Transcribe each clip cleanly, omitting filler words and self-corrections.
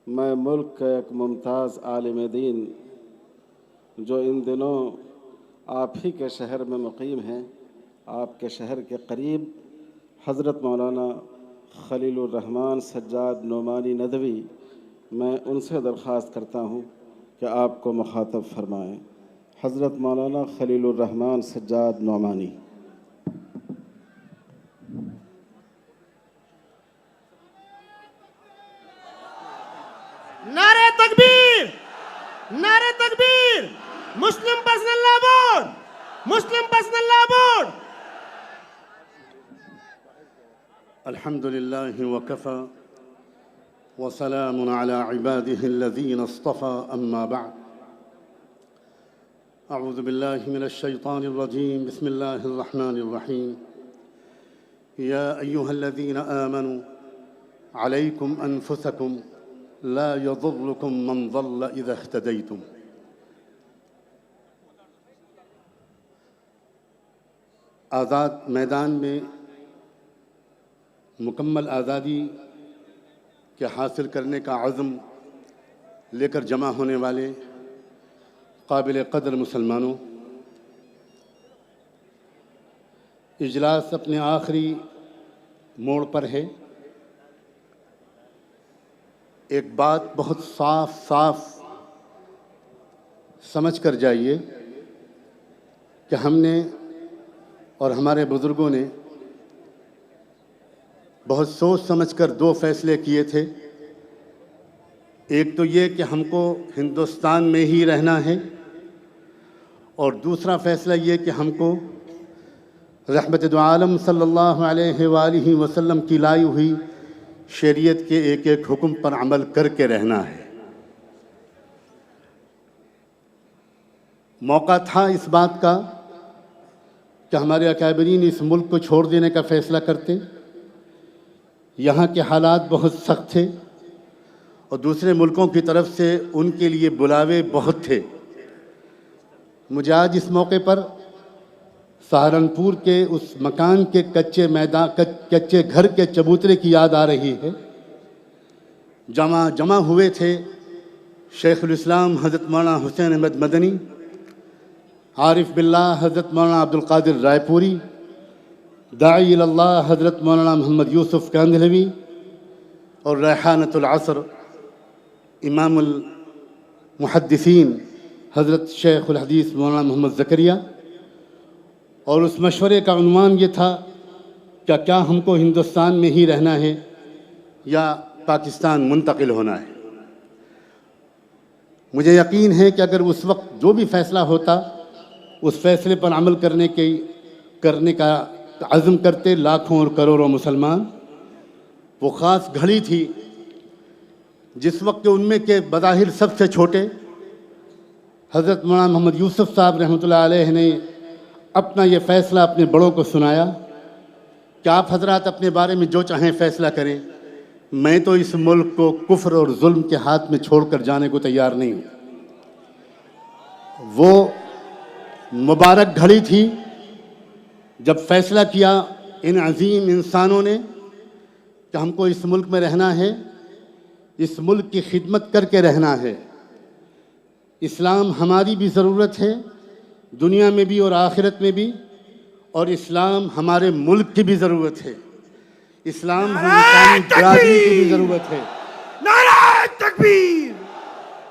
میں ملک کا ایک ممتاز عالم دین جو ان دنوں آپ ہی کے شہر میں مقیم ہیں، آپ کے شہر کے قریب حضرت مولانا خلیل الرحمن سجاد نعمانی ندوی، میں ان سے درخواست کرتا ہوں کہ آپ کو مخاطب فرمائیں۔ حضرت مولانا خلیل الرحمن سجاد نعمانی۔ نعرہ تکبیر، نعرہ تکبیر، مسلم پرسنل لا بورڈ، مسلم پرسنل لا بورڈ۔ الحمد لله وكفى وسلام على عباده الذين اصطفى أما بعد أعوذ بالله من الشيطان الرجيم بسم الله الرحمن الرحيم يا أيها الذين آمنوا عليكم أنفسكم لا يضركم من ضل إذا اهتديتم آزاد میدان میں مکمل آزادی کے حاصل کرنے کا عزم لے کر جمع ہونے والے قابل قدر مسلمانوں، اجلاس اپنے آخری موڑ پر ہے۔ ایک بات بہت صاف سمجھ کر جائیے کہ ہم نے اور ہمارے بزرگوں نے بہت سوچ سمجھ کر دو فیصلے کیے تھے۔ ایک تو یہ کہ ہم کو ہندوستان میں ہی رہنا ہے، اور دوسرا فیصلہ یہ کہ ہم کو رحمت دو عالم صلی اللہ علیہ وآلہ وسلم کی لائی ہوئی شریعت کے ایک ایک حکم پر عمل کر کے رہنا ہے۔ موقع تھا اس بات کا کہ ہمارے اکابرین اس ملک کو چھوڑ دینے کا فیصلہ کرتے۔ یہاں کے حالات بہت سخت تھے اور دوسرے ملکوں کی طرف سے ان کے لیے بلاوے بہت تھے۔ مجھے آج اس موقع پر سہارنپور کے اس مکان کے کچے گھر کے چبوترے کی یاد آ رہی ہے۔ جمع ہوئے تھے شیخ الاسلام حضرت مولانا حسین احمد مدنی، عارف باللہ حضرت مولانا عبدالقادر رائے پوری، داعی اللہ حضرت مولانا محمد یوسف کاندھلوی، اور ریحانۃ العصر امام المحدثین حضرت شیخ الحدیث مولانا محمد زکریا۔ اور اس مشورے کا عنوان یہ تھا کہ کیا ہم کو ہندوستان میں ہی رہنا ہے یا پاکستان منتقل ہونا ہے۔ مجھے یقین ہے کہ اگر اس وقت جو بھی فیصلہ ہوتا اس فیصلے پر عمل کرنے کا عزم کرتے لاکھوں اور کروڑوں مسلمان۔ وہ خاص گھڑی تھی جس وقت ان میں کے بظاہر سب سے چھوٹے حضرت مولانا محمد یوسف صاحب رحمۃ اللہ علیہ نے اپنا یہ فیصلہ اپنے بڑوں کو سنایا کہ آپ حضرات اپنے بارے میں جو چاہیں فیصلہ کریں، میں تو اس ملک کو کفر اور ظلم کے ہاتھ میں چھوڑ کر جانے کو تیار نہیں ہوں۔ وہ مبارک گھڑی تھی جب فیصلہ کیا ان عظیم انسانوں نے کہ ہم کو اس ملک میں رہنا ہے، اس ملک کی خدمت کر کے رہنا ہے۔ اسلام ہماری بھی ضرورت ہے، دنیا میں بھی اور آخرت میں بھی، اور اسلام ہمارے ملک کی بھی ضرورت ہے۔ اسلام ہندوستانی برادری کی بھی ضرورت ہے۔ نعرہ تکبیر،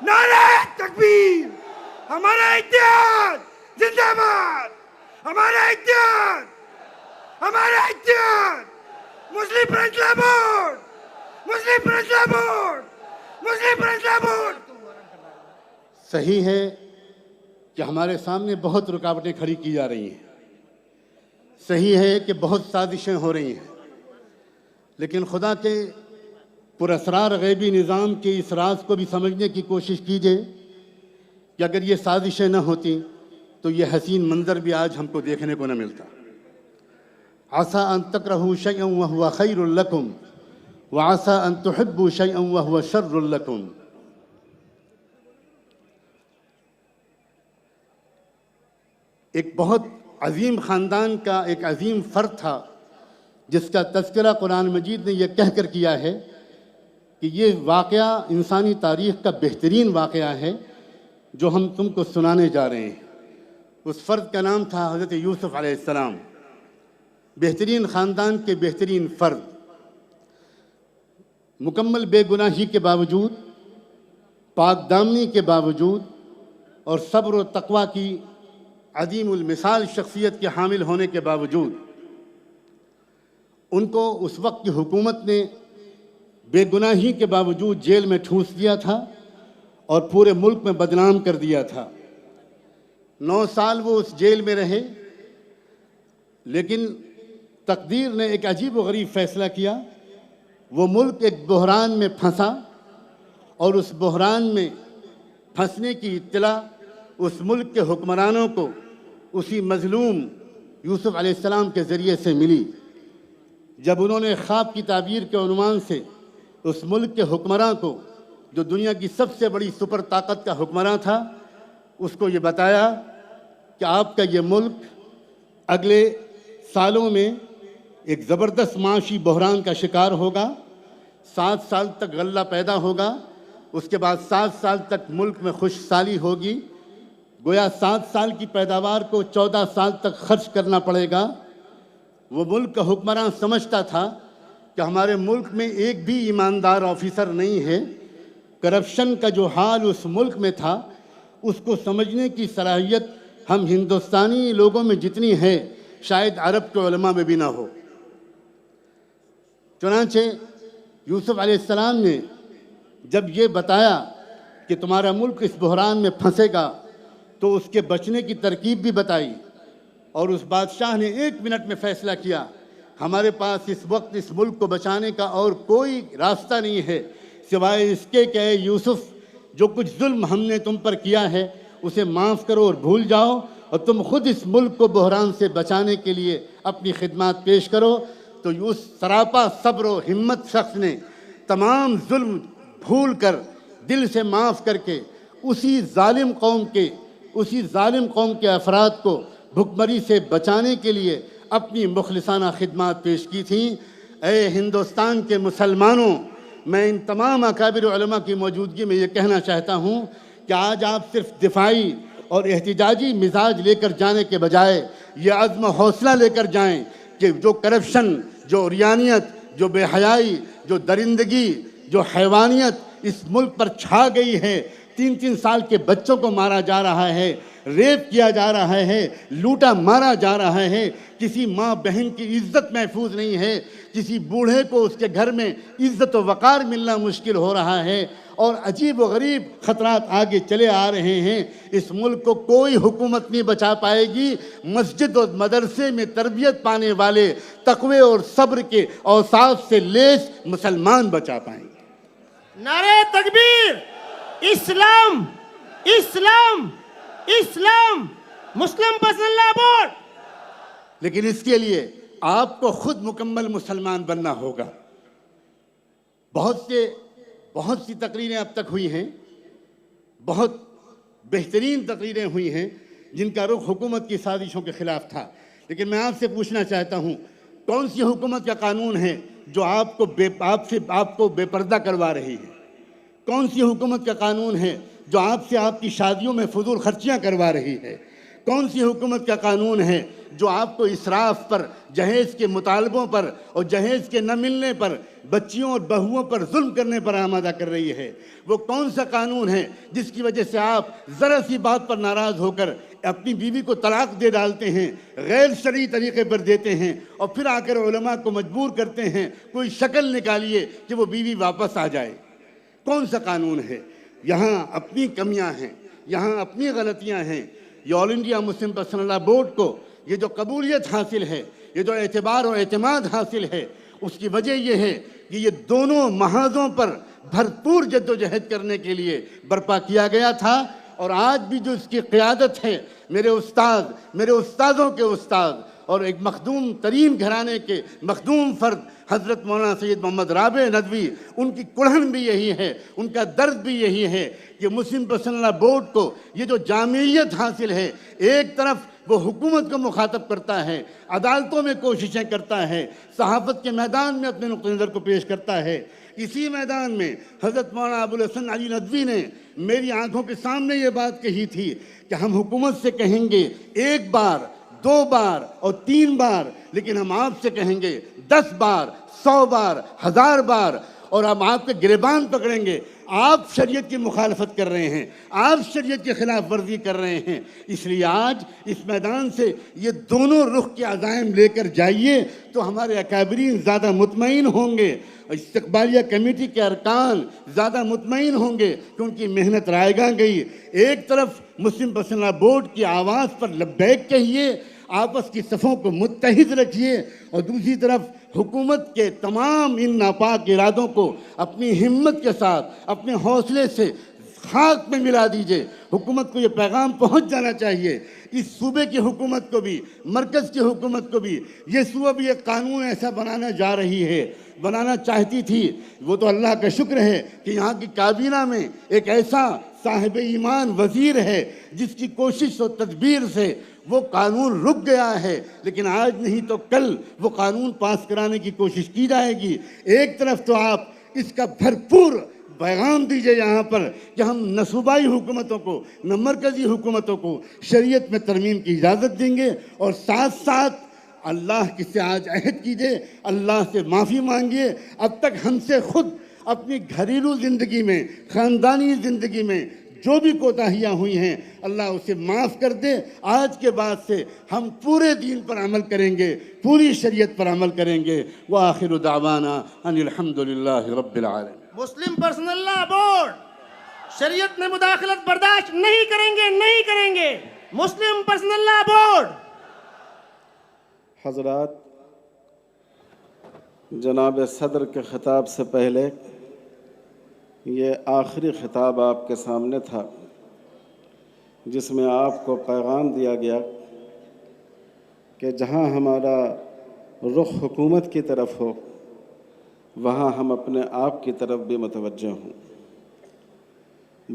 نعرہ تکبیر، ہمارا اتحاد زندہ باد، ہمارا اتحاد، ہمارا اتحاد، مسلم پرسنل بورڈ، مسلم پرسنل بورڈ، مسلم پرسنل بورڈ۔ صحیح ہے کہ ہمارے سامنے بہت رکاوٹیں کھڑی کی جا رہی ہیں، صحیح ہے کہ بہت سازشیں ہو رہی ہیں، لیکن خدا کے پراسرار غیبی نظام کے اس راز کو بھی سمجھنے کی کوشش کیجیے کہ اگر یہ سازشیں نہ ہوتی تو یہ حسین منظر بھی آج ہم کو دیکھنے کو نہ ملتا۔ عسیٰ ان تکرہوا شیئا وہو خیر لکم وعسیٰ ان تحبوا شیئا وہو شر لکم۔ ایک بہت عظیم خاندان کا ایک عظیم فرد تھا جس کا تذکرہ قرآن مجید نے یہ کہہ کر کیا ہے کہ یہ واقعہ انسانی تاریخ کا بہترین واقعہ ہے جو ہم تم کو سنانے جا رہے ہیں۔ اس فرد کا نام تھا حضرت یوسف علیہ السلام، بہترین خاندان کے بہترین فرد، مکمل بے گناہی کے باوجود، پاک دامنی کے باوجود اور صبر و تقوی کی عظیم المثال شخصیت کے حامل ہونے کے باوجود ان کو اس وقت کی حکومت نے بے گناہی کے باوجود جیل میں ٹھونس دیا تھا اور پورے ملک میں بدنام کر دیا تھا۔ 9 سال وہ اس جیل میں رہے، لیکن تقدیر نے ایک عجیب و غریب فیصلہ کیا۔ وہ ملک ایک بحران میں پھنسا اور اس بحران میں پھنسنے کی اطلاع اس ملک کے حکمرانوں کو اسی مظلوم یوسف علیہ السلام کے ذریعے سے ملی۔ جب انہوں نے خواب کی تعبیر کے عنوان سے اس ملک کے حکمراں کو، جو دنیا کی سب سے بڑی سپر طاقت کا حکمراں تھا، اس کو یہ بتایا کہ آپ کا یہ ملک اگلے سالوں میں ایک زبردست معاشی بحران کا شکار ہوگا، 7 سال تک غلہ پیدا ہوگا، اس کے بعد 7 سال تک ملک میں خوش سالی ہوگی، گویا 7 سال کی پیداوار کو 14 سال تک خرچ کرنا پڑے گا۔ وہ ملک کا حکمراں سمجھتا تھا کہ ہمارے ملک میں ایک بھی ایماندار آفیسر نہیں ہے۔ کرپشن کا جو حال اس ملک میں تھا، اس کو سمجھنے کی صلاحیت ہم ہندوستانی لوگوں میں جتنی ہے شاید عرب کے علماء میں بھی نہ ہو۔ چنانچہ یوسف علیہ السلام نے جب یہ بتایا کہ تمہارا ملک اس بحران میں پھنسے گا تو اس کے بچنے کی ترکیب بھی بتائی، اور اس بادشاہ نے 1 منٹ میں فیصلہ کیا، ہمارے پاس اس وقت اس ملک کو بچانے کا اور کوئی راستہ نہیں ہے سوائے اس کے کہ اے یوسف، جو کچھ ظلم ہم نے تم پر کیا ہے اسے معاف کرو اور بھول جاؤ، اور تم خود اس ملک کو بحران سے بچانے کے لیے اپنی خدمات پیش کرو۔ تو اس سراپا صبر و ہمت شخص نے تمام ظلم بھول کر، دل سے معاف کر کے اسی ظالم قوم کے افراد کو بھکمری سے بچانے کے لیے اپنی مخلصانہ خدمات پیش کی تھیں۔ اے ہندوستان کے مسلمانوں، میں ان تمام اکابر علماء کی موجودگی میں یہ کہنا چاہتا ہوں کہ آج آپ صرف دفاعی اور احتجاجی مزاج لے کر جانے کے بجائے یہ عزم و حوصلہ لے کر جائیں کہ جو کرپشن، جو عریانیت، جو بے حیائی، جو درندگی، جو حیوانیت اس ملک پر چھا گئی ہے، 3 سال کے بچوں کو مارا جا رہا ہے، ریپ کیا جا رہا ہے، لوٹا مارا جا رہا ہے، کسی ماں بہن کی عزت محفوظ نہیں ہے، کسی بوڑھے کو اس کے گھر میں عزت و وقار ملنا مشکل ہو رہا ہے، اور عجیب و غریب خطرات آگے چلے آ رہے ہیں۔ اس ملک کو کوئی حکومت نہیں بچا پائے گی، مسجد اور مدرسے میں تربیت پانے والے تقوی اور صبر کے اوصاف سے لیس مسلمان بچا پائیں گے۔ نعرہ تکبیر! اسلام اسلام اسلام! مسلم پسند لابور! لیکن اس کے لیے آپ کو خود مکمل مسلمان بننا ہوگا۔ بہت سی تقریریں اب تک ہوئی ہیں، بہت بہترین تقریریں ہوئی ہیں جن کا رخ حکومت کی سازشوں کے خلاف تھا، لیکن میں آپ سے پوچھنا چاہتا ہوں، کون سی حکومت کا قانون ہے جو آپ کو بے پردہ کروا رہی ہے؟ کون سی حکومت کا قانون ہے جو آپ کی شادیوں میں فضول خرچیاں کروا رہی ہے؟ کون سی حکومت کا قانون ہے جو آپ کو اسراف پر، جہیز کے مطالبوں پر اور جہیز کے نہ ملنے پر، بچیوں اور بہوؤں پر ظلم کرنے پر آمادہ کر رہی ہے؟ وہ کون سا قانون ہے جس کی وجہ سے آپ ذرا سی بات پر ناراض ہو کر اپنی بیوی کو طلاق دے ڈالتے ہیں، غیر شرعی طریقے پر دیتے ہیں، اور پھر آ کر علماء کو مجبور کرتے ہیں کوئی شکل نکالیے کہ وہ بیوی واپس آ جائے؟ کون سا قانون ہے؟ یہاں اپنی کمیاں ہیں، یہاں اپنی غلطیاں ہیں۔ یہ آل انڈیا مسلم پرسنل لا بورڈ کو یہ جو قبولیت حاصل ہے، یہ جو اعتبار و اعتماد حاصل ہے، اس کی وجہ یہ ہے کہ یہ دونوں محاذوں پر بھرپور جد و جہد کرنے کے لیے برپا کیا گیا تھا، اور آج بھی جو اس کی قیادت ہے، میرے استادوں کے استاد اور ایک مخدوم ترین گھرانے کے مخدوم فرد حضرت مولانا سید محمد رابع ندوی، ان کی کڑھن بھی یہی ہے، ان کا درد بھی یہی ہے کہ مسلم پرسنل لا بورڈ کو یہ جو جامعیت حاصل ہے، ایک طرف وہ حکومت کو مخاطب کرتا ہے، عدالتوں میں کوششیں کرتا ہے، صحافت کے میدان میں اپنے نقطہ نظر کو پیش کرتا ہے، اسی میدان میں حضرت مولانا ابوالحسن علی ندوی نے میری آنکھوں کے سامنے یہ بات کہی تھی کہ ہم حکومت سے کہیں گے 1 بار 2 بار اور 3 بار، لیکن ہم آپ سے کہیں گے 10 بار 100 بار 1000 بار، اور ہم آپ کے گریبان پکڑیں گے۔ آپ شریعت کی مخالفت کر رہے ہیں، آپ شریعت کی خلاف ورزی کر رہے ہیں، اس لیے آج اس میدان سے یہ دونوں رخ کے عزائم لے کر جائیے تو ہمارے اکابرین زیادہ مطمئن ہوں گے، استقبالیہ کمیٹی کے ارکان زیادہ مطمئن ہوں گے کہ ان کی محنت رائیگاں گئی۔ ایک طرف مسلم پرسنل بورڈ کی آواز پر لبیک کہیے، آپس کی صفوں کو متحد رکھیے، اور دوسری طرف حکومت کے تمام ان ناپاک ارادوں کو اپنی ہمت کے ساتھ اپنے حوصلے سے خاک میں ملا دیجئے۔ حکومت کو یہ پیغام پہنچ جانا چاہیے، اس صوبے کی حکومت کو بھی، مرکز کی حکومت کو بھی، یہ صوبہ بھی ایک قانون ایسا بنانا جا رہی ہے، بنانا چاہتی تھی۔ وہ تو اللہ کا شکر ہے کہ یہاں کی کابینہ میں ایک ایسا صاحب ایمان وزیر ہے جس کی کوشش و تدبیر سے وہ قانون رک گیا ہے، لیکن آج نہیں تو کل وہ قانون پاس کرانے کی کوشش کی جائے گی۔ ایک طرف تو آپ اس کا بھرپور پیغام دیجئے یہاں پر کہ ہم نہ صوبائی حکومتوں کو نہ مرکزی حکومتوں کو شریعت میں ترمیم کی اجازت دیں گے، اور ساتھ ساتھ اللہ سے آج عہد کیجئے، اللہ سے معافی مانگیے۔ اب تک ہم سے خود اپنی گھریلو زندگی میں، خاندانی زندگی میں جو بھی کوتاہیاں ہوئی ہیں اللہ اسے معاف کر دے۔ آج کے بعد سے ہم پورے دین پر عمل کریں گے، پوری شریعت پر عمل کریں گے۔ وآخر دعوانا ان الحمدللہ رب العالمین۔ مسلم پرسنل لا بورڈ شریعت میں مداخلت برداشت نہیں کریں گے، نہیں کریں گے۔ مسلم پرسنل لا بورڈ۔ حضرات، جناب صدر کے خطاب سے پہلے یہ آخری خطاب آپ کے سامنے تھا، جس میں آپ کو پیغام دیا گیا کہ جہاں ہمارا رخ حکومت کی طرف ہو وہاں ہم اپنے آپ کی طرف بھی متوجہ ہوں۔